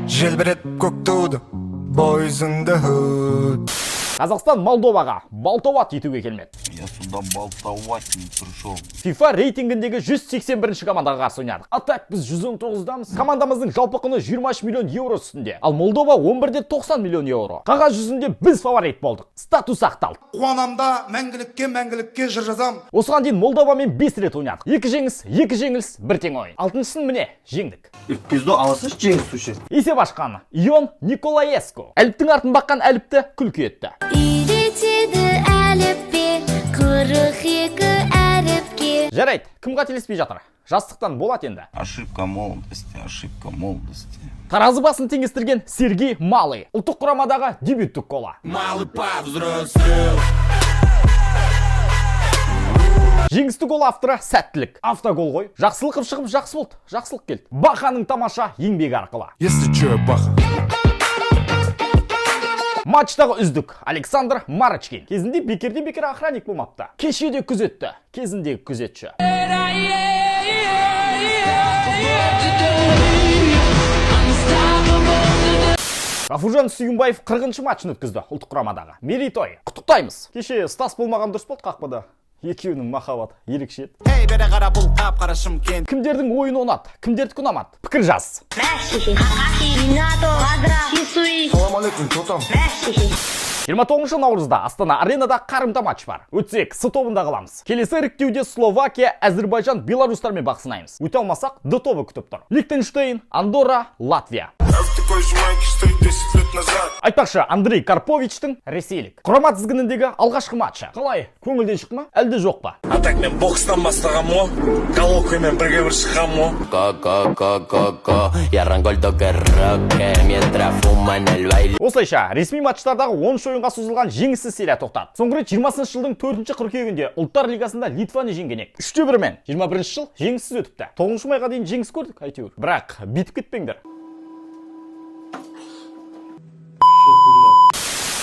желбіретіп көк туды, boys in the hood. Қазақстан Молдоваға балтауат етуге келмеді. Я сюда болтовать не пришел. FIFA рейтингіндегі 181-ші командаға қарсы ойнадық. А так біз 119-дамыз. Командамыздың жалпы құны 23 миллион евро үстінде. Ал Молдова 11-де 90 миллион евро. Қағаз жүзінде біз фаворит болдық. Статус ақталды. Қуанамда мәңгілікке жыр жазам. Осыған дейін Молдовамен 5 рет ойнадық. 2 жеңіліс, 1 тең ойын. 6-сын міне жеңдік. Пизду аласыз жеңіс суши. Есеп ашқаны Ион Николаеску. Әліптің артын баққан әліпті күлкі етті. Жарайды, кім қателеспей жатыр? Жастықтан болады енді. Ошибка молодости. Таразы басын теңестірген Сергей Малый. Ұлттық құрамадағы дебюттік гола. Малый повзрослел. Жеңісті гол авторы сәттілік. Автогол ғой. Жақсылықып шығып жақсы болды. Жақсылық келді. Баханың тамаша еңбегі арқылы. Если чё, Баха. Матчтағы үздік Александр Марочкин. Кезінде бекер охранник болмапты. Кешеде күзетті. Кезіндегі күзетші. Гафужан Сүйінбаев 40-шы матчын өткізді ұлттық құрамадағы. Мерейтой. Құттықтаймыз. Кеше Стас болмаған дұрыс болды қақпада. Екеуінің махаббат ерекше еді. Ей, бері қара бұл қап-қара Шымкент. Кімдердің ойыны ұнады, кімдердікі ұнамады? Пікір жаз. Салам алейкум, что там? 29 наурызда Астана аренада қарымта матч бар. Өтсек, С тобында қаламыз. Келесі іріктеуде Словакия, Әзірбайжан, Беларусьтармен бақ сынаймыз. Өте алмасақ, Д тобы күтіп тұр. Лихтенштейн, Андорра, Латвия. Айтпақшы, Андрей Карповичтің ресейлік құрама тізгініндегі алғашқы матчы. Қалай? Көңілден шықма, әлде жоқ па? А так мен бокстан бастағам о, головкамен бірге бір шыққам о. Осылайша, ресми матчтардағы 13 ойынға созылған жеңіссіз серия тоқтады. Соңғы рет 20 жылдың 4-ші қыркүйегінде Ұлттар лигасында Литваны жеңген ек. 3-1-мен 21 жыл жеңіссіз өтіпті. 9 майға дейін жеңіс көрдік, әйтеуір. Бірақ битіп кетпеңдер.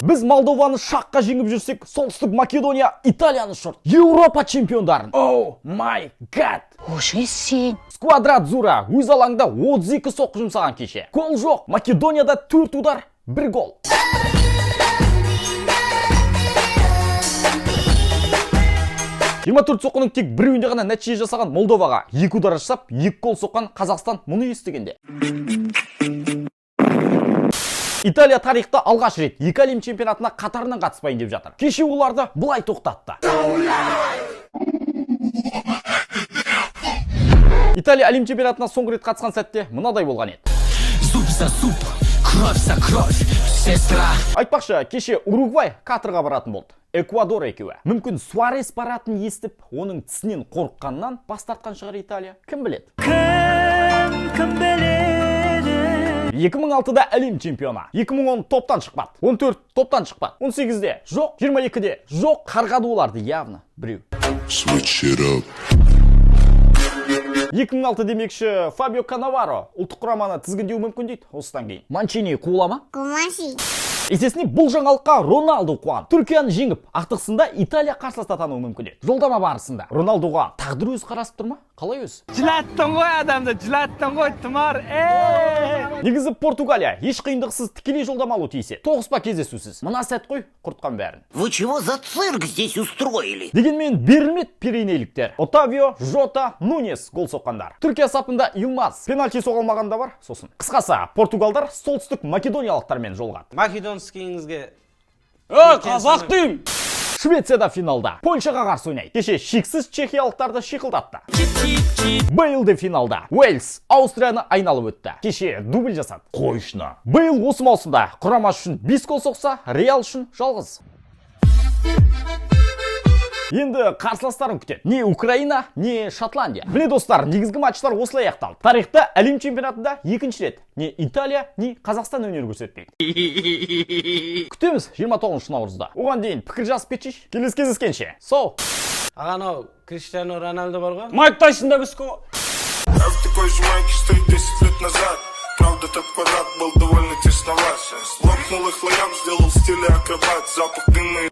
Біз Молдованы шаққа жеңіп жүрсек, Солтүстік Македония Италияны шорт. Еуропа чемпиондарын. О, май гад! Оши сен. Сквадрат Зура өз алаңда 32 соққы жұмсаған кеше. Гол жоқ. Македонияда 4 удар, 1 гол. Жиырма төрт соққының тек біреуінде ғана нәтиже жасаған Молдоваға 2 удар жасап, 2 гол соққан Қазақстан мұны естігенде. Италия тарихта алғаш рет 2 әлем чемпионатына қатарынан қатыспайын деп жатыр. Кеше оларды бұлай тоқтатты. Италия әлем чемпионатына соңғы рет қатысқан сәтте мынадай болған еді. Зуб за зуб, кровь за кровь, сестра. Айтпақшы, кеше Уругвай Катарға баратын болды. Эквадор екеуі. Мүмкін Суарес баратын естіп, оның тісінен қорыққаннан бас тартқан шығар Италия. Кім біледі? Кім біледі? 2006-да әлем чемпионы. 2010 топтан шықпады. 14 топтан шықпады. 18-де жоқ, 22-де жоқ. Қарғады оларды явно біреу. 2006 демекші Фабио Канаваро ұлттық құраманы тізгіндеу мүмкін дейді осыдан кейін. Манчини қуылама? Кумаси. Есесіне бұл жаңалыққа Роналду қуан. Түркияны жеңіп, ақтықсында Италия қарсылас атануы мүмкін еді. Жолдама барысында Роналдуға тағдыр өз қарасып тұр ма? Қалай өз? Жылаттың ғой адамды, жылаттың ғой тұмар. Негізі Португалия еш қиындықсыз тікелей жолдама алу тиіс еді. Тоғыспа кездесусіз. Мына сәт қой, құртқан бәрін. Вы чего за цирк здесь устроили? Дегенмен берілмеді пиренейліктер. Отавио, Жота, Нунес гол соққандар. Түркия сапында Илмаз пенальти соғылмағанда бар, сосын. Қысқасы, португалдар солтүстік македониялықтармен жолғады. Македонскийіңізге... Қазақ дейм! Швецияда финалда Польшаға қарсы ойнайды. Кеше шексіз чехиялықтарды шиқылдатты. Бейлде финалда Уэльс Аустрияны айналып өтті. Кеше дубль жасады. Қойшына. Бейл осы маусымда құрама үшін 5 гол соқса, Реал үшін жалғыз. Енді қарсыластарын күтеді. Не Украина, не Шотландия. Міне достар, негізгі матчтар осылай аяқталды. Тарихта әлем чемпионатында 2-ші рет не Италия, не Қазақстан өнер көрсетпейді. Күтеміз 29 наурызда. Оған дейін пікір жазып кетші. Келесі кездескенше. Соу. Ағанау, Криштиану Роналдо бар ғой? Майк Тайсонда бізкі. Такой же майки стоит 10 лет назад. Правда, тот квадрат был довольно тесноват. Лопнул их лоям, сделал в стиле акробат. Запах дыма.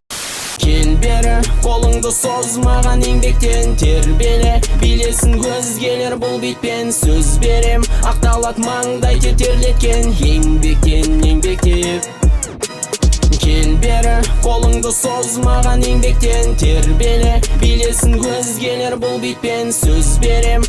бері қолыңды соз маған еңбектен тербеле билесін өзгелер бұл бетпен сөз берем ақталат маңдай терлеткен еңбектеп кел бері қолыңды соз маған еңбектен тербеле билесін өзгелер бұл бетпен сөз берем